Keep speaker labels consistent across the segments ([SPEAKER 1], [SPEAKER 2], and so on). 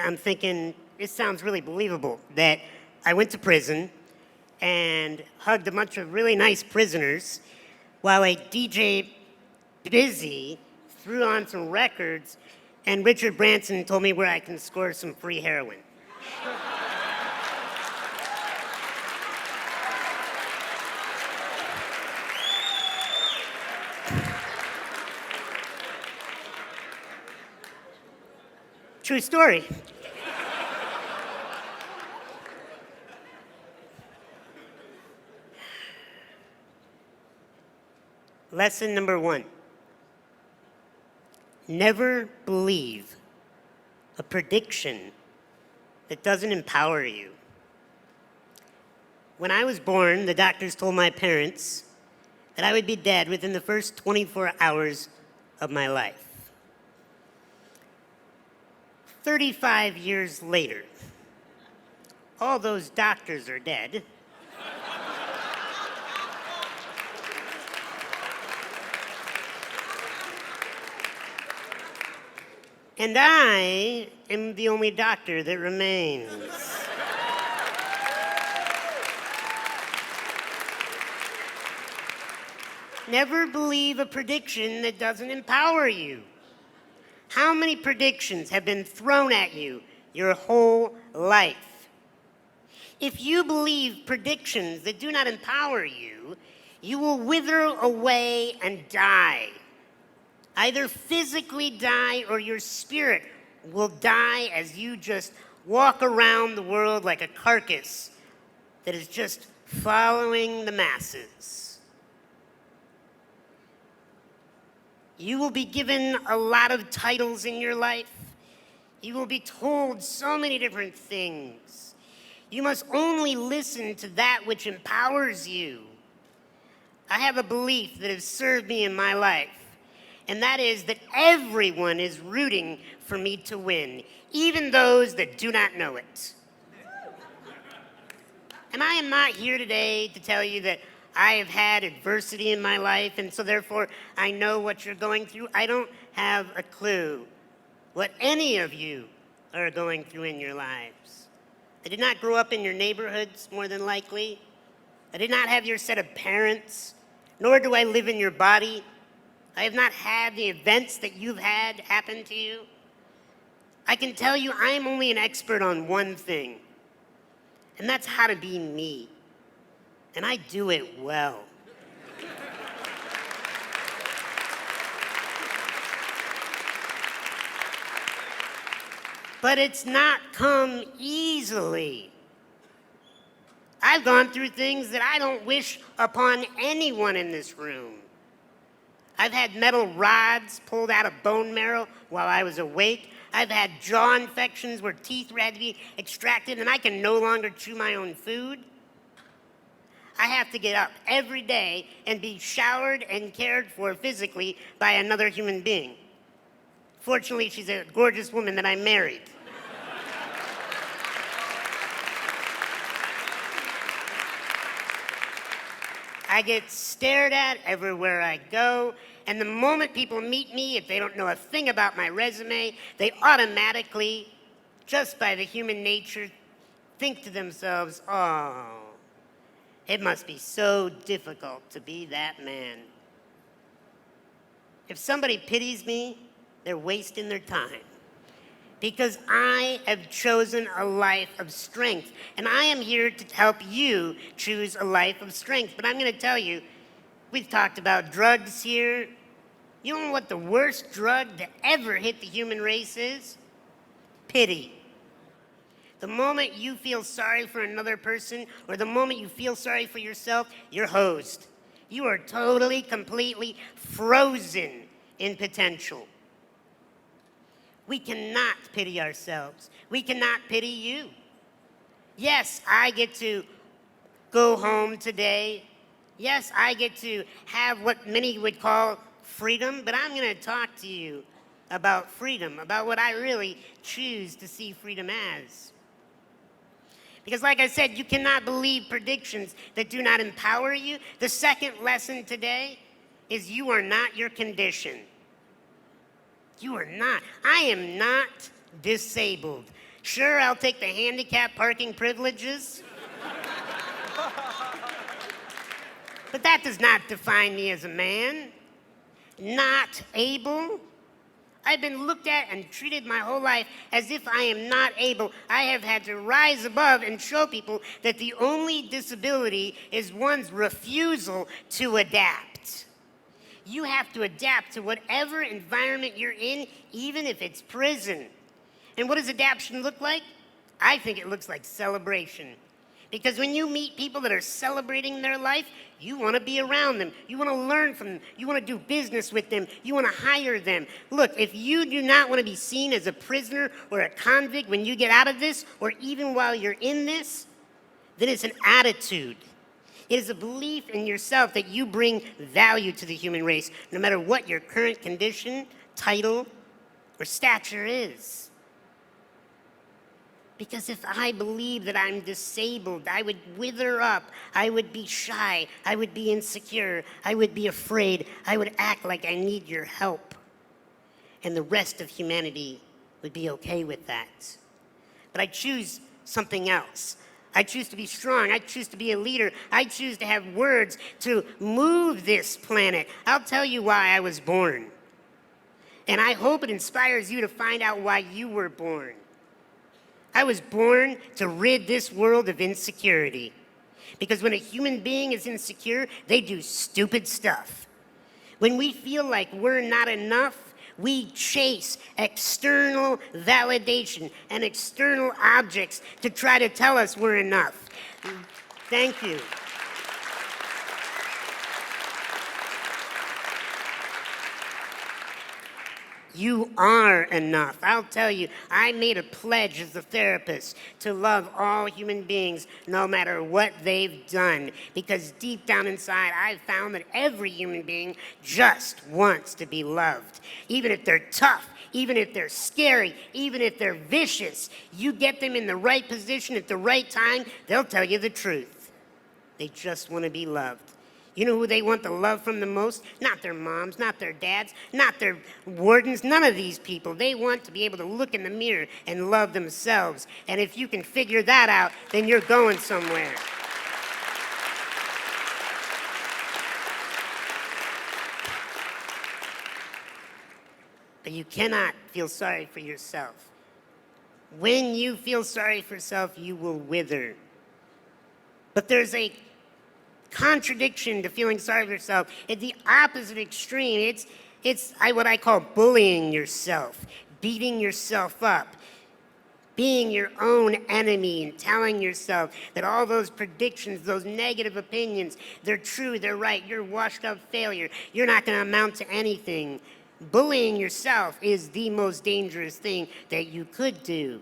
[SPEAKER 1] I'm thinking, it sounds really believable that I went to prison and hugged a bunch of really nice prisoners while a DJ Busy threw on some records and Richard Branson told me where I can score some free heroin. True story. Lesson number 1. Never believe a prediction that doesn't empower you. When I was born, the doctors told my parents that I would be dead within the first 24 hours of my life. 35 years later, all those doctors are dead. And I am the only doctor that remains. Never believe a prediction that doesn't empower you. How many predictions have been thrown at you your whole life? If you believe predictions that do not empower you, you will wither away and die. Either physically die or your spirit will die as you just walk around the world like a carcass that is just following the masses. You will be given a lot of titles in your life. You will be told so many different things. You must only listen to that which empowers you. I have a belief that has served me in my life, and that is that everyone is rooting for me to win, even those that do not know it. And I am not here today to tell you that I have had adversity in my life, and so therefore I know what you're going through. I don't have a clue what any of you are going through in your lives. I did not grow up in your neighborhoods, more than likely. I did not have your set of parents, nor do I live in your body. I have not had the events that you've had happen to you. I can tell you I am only an expert on one thing, and that's how to be me. And I do it well. But it's not come easily. I've gone through things that I don't wish upon anyone in this room. I've had metal rods pulled out of bone marrow while I was awake. I've had jaw infections where teeth had to be extracted and I can no longer chew my own food. I have to get up every day and be showered and cared for physically by another human being. Fortunately, she's a gorgeous woman that I married. I get stared at everywhere I go, and the moment people meet me, if they don't know a thing about my resume, they automatically, just by the human nature, think to themselves, oh, it must be so difficult to be that man. If somebody pities me, they're wasting their time. Because I have chosen a life of strength. And I am here to help you choose a life of strength. But I'm going to tell you, we've talked about drugs here. You know what the worst drug to ever hit the human race is? Pity. The moment you feel sorry for another person, or the moment you feel sorry for yourself, you're hosed. You are totally, completely frozen in potential. We cannot pity ourselves. We cannot pity you. Yes, I get to go home today. Yes, I get to have what many would call freedom, but I'm going to talk to you about freedom, about what I really choose to see freedom as. Because like I said, you cannot believe predictions that do not empower you. The second lesson today is you are not your condition. You are not. I am not disabled. Sure, I'll take the handicap parking privileges. But that does not define me as a man. Not able. I've been looked at and treated my whole life as if I am not able. I have had to rise above and show people that the only disability is one's refusal to adapt. You have to adapt to whatever environment you're in, even if it's prison. And what does adaptation look like? I think it looks like celebration. Because when you meet people that are celebrating their life, you want to be around them. You want to learn from them. You want to do business with them. You want to hire them. Look, if you do not want to be seen as a prisoner or a convict when you get out of this, or even while you're in this, then it's an attitude. It is a belief in yourself that you bring value to the human race, no matter what your current condition, title, or stature is. Because if I believe that I'm disabled, I would wither up, I would be shy, I would be insecure, I would be afraid, I would act like I need your help. And the rest of humanity would be okay with that. But I choose something else. I choose to be strong. I choose to be a leader. I choose to have words to move this planet. I'll tell you why I was born. And I hope it inspires you to find out why you were born. I was born to rid this world of insecurity. Because when a human being is insecure, they do stupid stuff. When we feel like we're not enough, we chase external validation and external objects to try to tell us we're enough. Thank you. You are enough. I'll tell you, I made a pledge as a therapist to love all human beings no matter what they've done. Because deep down inside, I've found that every human being just wants to be loved. Even if they're tough, even if they're scary, even if they're vicious, you get them in the right position at the right time, they'll tell you the truth. They just want to be loved. You know who they want the love from the most? Not their moms, not their dads, not their wardens, none of these people. They want to be able to look in the mirror and love themselves. And if you can figure that out, then you're going somewhere. But you cannot feel sorry for yourself. When you feel sorry for yourself, you will wither. But there's a contradiction to feeling sorry for yourself. At the opposite extreme, it's what I call bullying yourself, beating yourself up, being your own enemy and telling yourself that all those predictions, those negative opinions, they're true, they're right, you're washed up failure, you're not going to amount to anything. Bullying yourself is the most dangerous thing that you could do.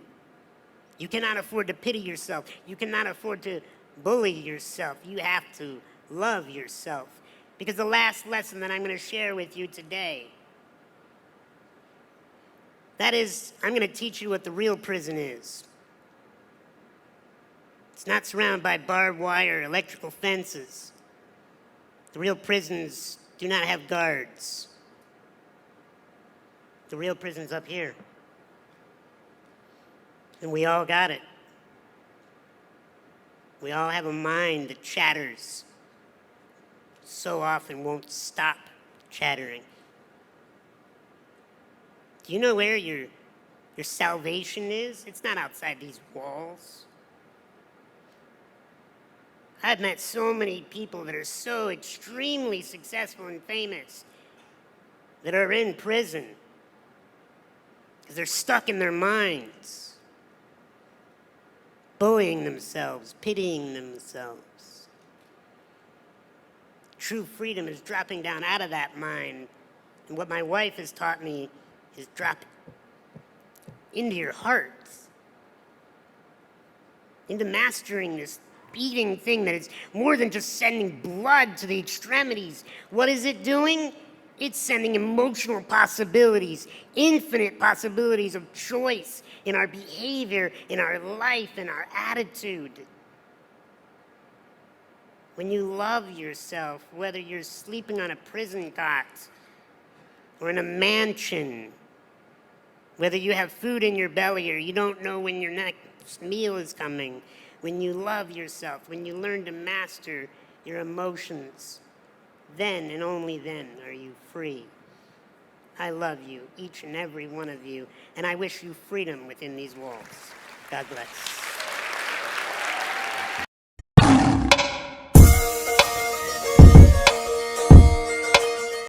[SPEAKER 1] You cannot afford to pity yourself. You cannot afford to bully yourself. You have to love yourself. Because the last lesson that I'm going to share with you today, that is, I'm going to teach you what the real prison is. It's not surrounded by barbed wire, electrical fences. The real prisons do not have guards. The real prison's up here. And we all got it. We all have a mind that chatters, so often won't stop chattering. Do you know where your salvation is? It's not outside these walls. I've met so many people that are so extremely successful and famous that are in prison because they're stuck in their minds, bullying themselves, pitying themselves. True freedom is dropping down out of that mind. And what my wife has taught me is drop into your heart, into mastering this beating thing that is more than just sending blood to the extremities. What is it doing? It's sending emotional possibilities, infinite possibilities of choice in our behavior, in our life, in our attitude. When you love yourself, whether you're sleeping on a prison cot or in a mansion, whether you have food in your belly or you don't know when your next meal is coming, when you love yourself, when you learn to master your emotions, then and only then are you free. I love you, each and every one of you, and I wish you freedom within these walls. God bless.